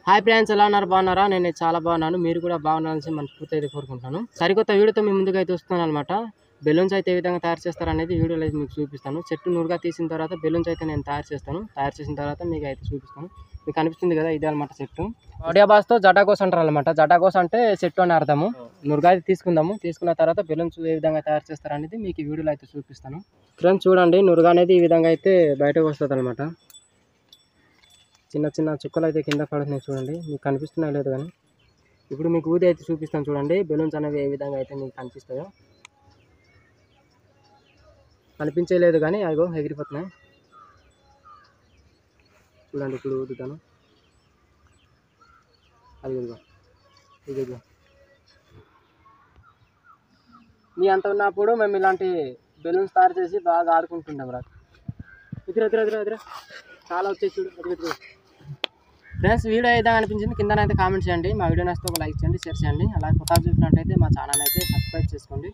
Hi friends, ఎలా ఉన్నారు? బాగున్నారా? నేను చాలా బాగున్నాను. మీరు కూడా బాగున్నారని మనస్ఫూర్తిగా అయితే కోరుకుంటాను. సరికొత్త వీడియోతో మీ ముందుకు అయితే వస్తున్నాను అనమాట. బెలూన్స్ అయితే ఏ విధంగా తయారు చేస్తారనేది వీడియోలో అయితే మీకు చూపిస్తాను. చెట్టు నురుగా తీసిన తర్వాత బెలూన్స్ అయితే నేను తయారు చేస్తాను. తయారు చేసిన తర్వాత మీకు అయితే చూపిస్తాను. మీకు కనిపిస్తుంది కదా, ఇదే అనమాట చెట్టు. ఆడియా బాస్తో జటాకోస్ అంటారు అనమాట. జటాకోస్ అంటే చెట్టు అని అర్థము. నురుగా అయితే తీసుకుందాము. తీసుకున్న తర్వాత బెలూన్స్ ఏ విధంగా తయారు చేస్తారనేది మీకు ఈ వీడియోలో అయితే చూపిస్తాను. ఫ్రెండ్స్ చూడండి, నురుగా అనేది ఈ విధంగా అయితే బయటకు వస్తుంది అనమాట. చిన్న చిన్న చుక్కలు అయితే కింద పడుతున్నాయి చూడండి, మీకు కనిపిస్తున్నాయి లేదు కానీ. ఇప్పుడు మీకు ఊది అయితే చూపిస్తాను చూడండి, బెలూన్స్ అనేవి ఏ విధంగా అయితే మీకు కనిపిస్తాయో. కనిపించలేదు కానీ అదిగో ఎగిరిపోతున్నాయి చూడండి. ఇప్పుడు ఊదుతాను, అది ఇదిగో. మీ అంత ఉన్నప్పుడు మేము ఇలాంటి బెలూన్స్ తయారు చేసి బాగా ఆడుకుంటుంటాం రా. ఎదురా చాలా వచ్చేసి చూడు. ఫ్రెండ్స్, వీడియో ఏదైనా అనిపించింది కింద అయితే కామెంట్ చేయండి. మా వీడియో నచ్చితే ఒక లైక్ చేయండి, షేర్ చేయండి. అలాగే కొత్తగా చూసినట్టయితే మా ఛానల్ అయితే సబ్స్క్రైబ్ చేసుకోండి.